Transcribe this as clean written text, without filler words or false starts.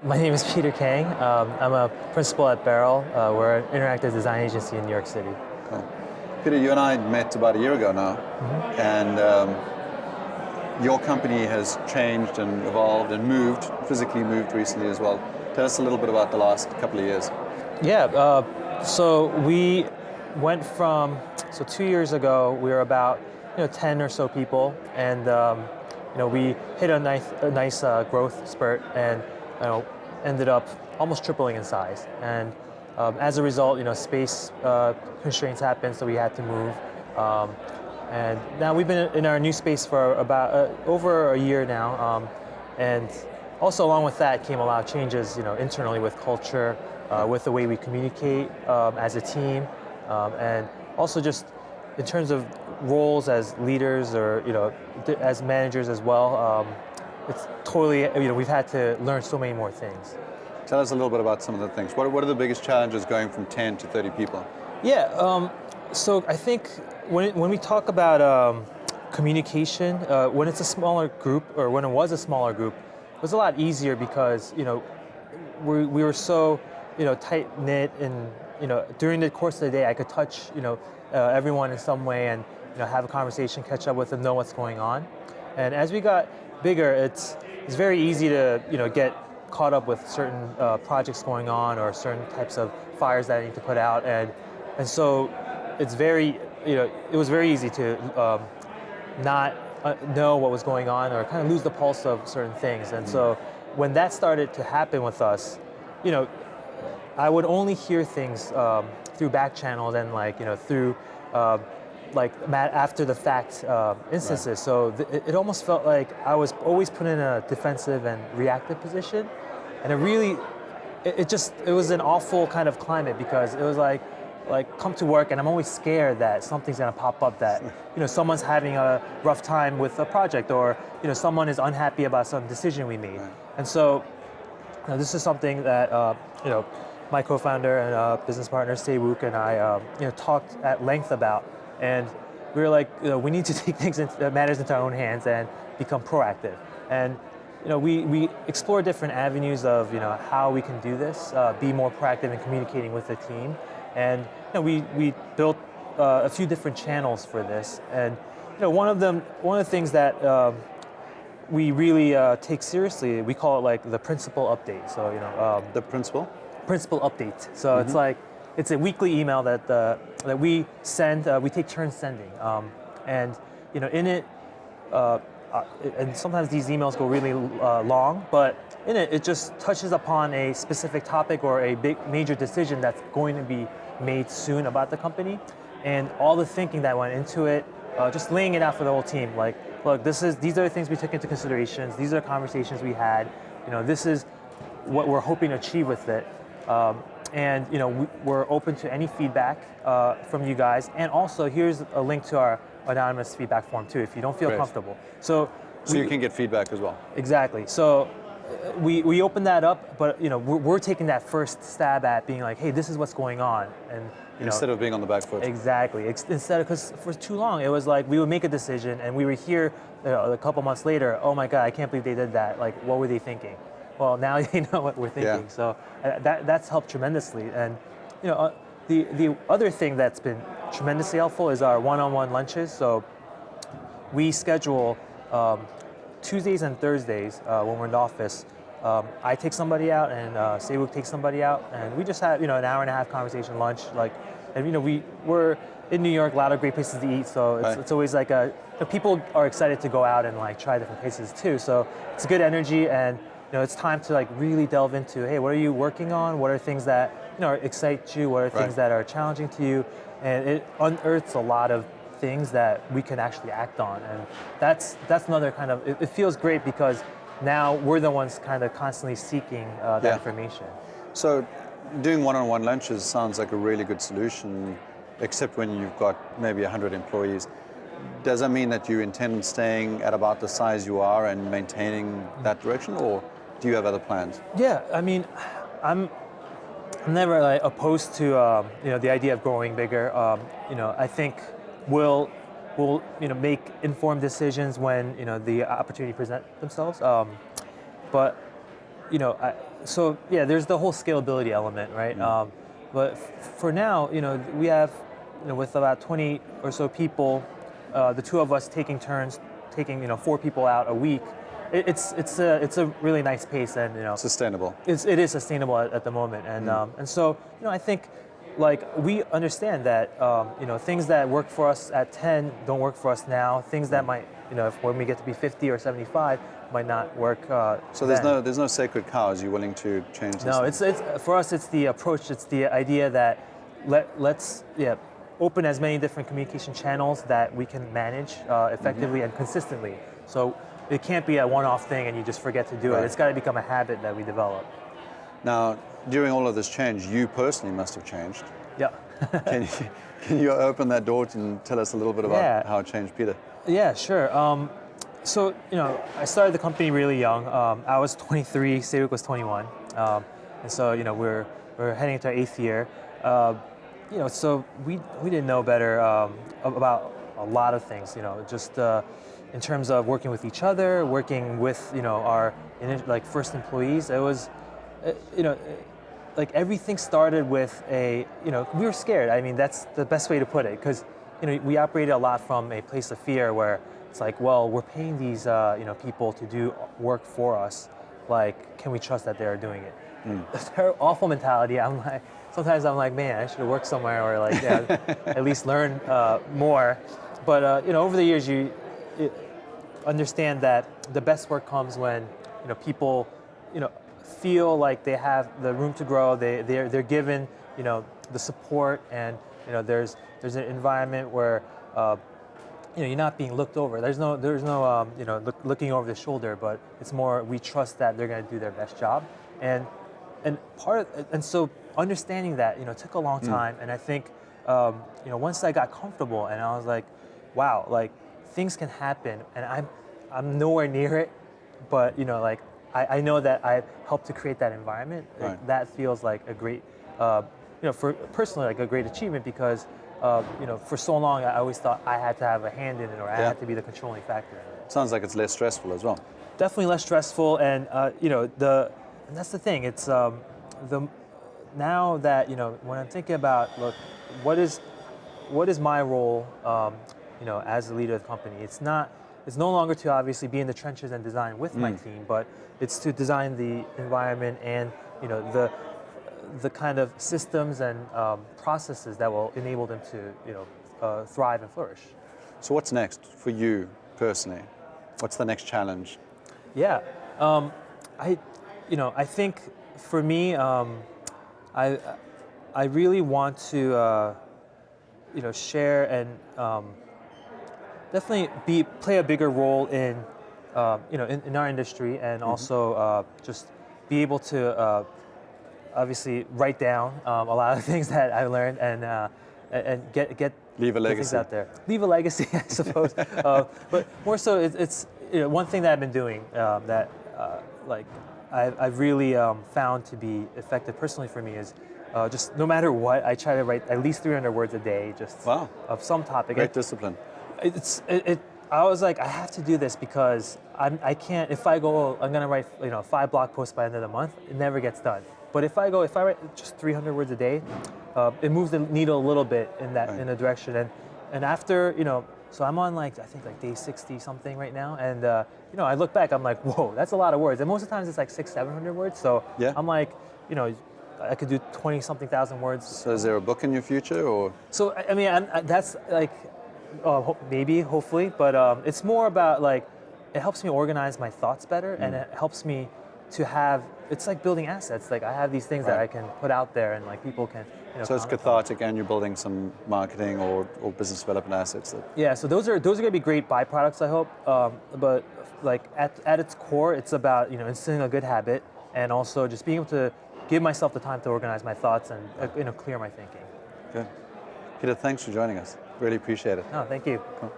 My name is Peter Kang. I'm a principal at Barrel. We're an interactive design agency in New York City. Cool. Peter, you and I met about a year ago now, and your company has changed and evolved and physically moved recently as well. Tell us a little bit about the last couple of years. Yeah, so we went from, 2 years ago, we were about 10 or so people, and we hit a nice growth spurt, and ended up almost tripling in size. And as a result, space constraints happened, so we had to move. And now we've been in our new space for about over a year now. And also along with that came a lot of changes, internally with culture, with the way we communicate as a team, and also just in terms of roles as leaders or as managers as well. It's totally, we've had to learn so many more things. Tell us a little bit about some of the things. What are the biggest challenges going from 10 to 30 people? Yeah, so I think when we talk about communication, when it's a smaller group, or when it was a smaller group, it was a lot easier because we were so tight knit, and during the course of the day I could touch everyone in some way, and have a conversation, catch up with them, know what's going on. And as we got bigger, it's very easy to get caught up with certain projects going on, or certain types of fires that I need to put out, and so it's very it was very easy to not know what was going on, or kind of lose the pulse of certain things. And so when that started to happen with us, I would only hear things through back channels and through after the fact instances. Right. So it almost felt like I was always put in a defensive and reactive position, and it was an awful kind of climate, because it was like come to work and I'm always scared that something's gonna pop up, that someone's having a rough time with a project, or someone is unhappy about some decision we made. Right. And so this is something that my co-founder and business partner Wook and I talked at length about. And we were like, we need to take matters into our own hands and become proactive. And we explore different avenues of how we can do this, be more proactive in communicating with the team. And we built a few different channels for this. And one of the things that we really take seriously, we call it the principal update. So the principal update. So it's a weekly email that we send. We take turns sending, and in it, and sometimes these emails go really long. But in it just touches upon a specific topic or a big major decision that's going to be made soon about the company, and all the thinking that went into it. Just laying it out for the whole team. Look, these are the things we took into considerations. These are the conversations we had. This is what we're hoping to achieve with it. And we're open to any feedback from you guys. And also, here's a link to our anonymous feedback form too, if you don't feel comfortable. So you can get feedback as well. Exactly. So we open that up, but we're taking that first stab at being like, hey, this is what's going on, and instead of being on the back foot. Exactly. Instead of, because for too long it was like we would make a decision and we would hear a couple months later, oh my God, I can't believe they did that. What were they thinking? Well, now they know what we're thinking. Yeah. So that's helped tremendously. And the other thing that's been tremendously helpful is our one-on-one lunches. So we schedule Tuesdays and Thursdays when we're in the office. I take somebody out, and Wook takes somebody out, and we just have an hour and a half conversation lunch. And we're in New York, a lot of great places to eat. So it's always people are excited to go out and try different places too. So it's good energy, and it's time to really delve into, hey, what are you working on? What are things that excite you? What are things that are challenging to you? And it unearths a lot of things that we can actually act on. And that's another kind of, it feels great, because now we're the ones kind of constantly seeking that information. So doing one-on-one lunches sounds like a really good solution, except when you've got maybe 100 employees. Does that mean that you intend on staying at about the size you are and maintaining that direction, or do you have other plans? Yeah, I mean, I'm never opposed to the idea of growing bigger. I think we'll make informed decisions when the opportunity present themselves. But so yeah, there's the whole scalability element, right? But for now, we have, with about 20 or so people, the two of us taking turns, taking 4 people out a week. It's a really nice pace, and Sustainable. it is sustainable at the moment, and so I think like we understand that things that work for us at 10 don't work for us now. Things that might when we get to be 50 or 75 might not work. So then. there's no sacred cows. You're willing to change this? No, it's for us. It's the approach. It's the idea that let's open as many different communication channels that we can manage effectively and consistently. So it can't be a one-off thing and you just forget to do it. It's got to become a habit that we develop. Now, during all of this change, you personally must have changed. Yeah. Can you open that door and tell us a little bit about how it changed Peter? Yeah, sure. So I started the company really young. I was 23, Sayuk was 21, and so we're heading into our 8th year. So we didn't know better about a lot of things. Just in terms of working with each other, working with our first employees. It was like everything started with we were scared. I mean, that's the best way to put it, because we operated a lot from a place of fear where it's like, well, we're paying these people to do work for us. Like, can we trust that they're doing it? It's an awful mentality. Sometimes I'm like, man, I should have worked somewhere, or at least learn more. But over the years, you understand that the best work comes when people feel like they have the room to grow. They're given the support, and there's an environment where you're not being looked over. There's no looking over the shoulder, but it's more we trust that they're going to do their best job, and so understanding that took a long time, and I think once I got comfortable and I was like, wow, like things can happen, and I'm nowhere near it, but I know that I helped to create that environment. Right. That feels like a great, for personally, like a great achievement, because for so long I always thought I had to have a hand in it, or I had to be the controlling factor in it. Sounds like it's less stressful as well. Definitely less stressful, and and that's the thing. It's now that when I'm thinking about, look, what is my role, as the leader of the company? It's no longer to obviously be in the trenches and design with my team, but it's to design the environment and the kind of systems and processes that will enable them to thrive and flourish. So what's next for you personally? What's the next challenge? Yeah, I think for me, I really want to share and definitely play a bigger role in in our industry, and also just be able to obviously write down a lot of things that I learned, and get Leave a things legacy out there. Leave a legacy, I suppose. But more so, it's one thing that I've been doing that I've really found to be effective personally for me is just no matter what, I try to write at least 300 words a day, just of some topic. Great discipline. I was like, I have to do this because I can't. If I go, I'm gonna write 5 blog posts by the end of the month. It never gets done. But if I write just 300 words a day, it moves the needle a little bit in a direction. And after so I'm on I think day 60 something right now, and I look back, I'm like, whoa, that's a lot of words. And most of the times it's like 600-700 words. So I'm like, I could do 20-something thousand words. So is there a book in your future, or? So I mean, that's like. Maybe, hopefully, but it's more about it helps me organize my thoughts better, and it helps me to have. It's like building assets. Like I have these things that I can put out there, and people can. So it's cathartic, and you're building some marketing or business development assets. Yeah. So those are going to be great byproducts, I hope. But at its core, it's about instilling a good habit, and also just being able to give myself the time to organize my thoughts and clear my thinking. Good. Peter, thanks for joining us. Really appreciate it. No, thank you. Cool.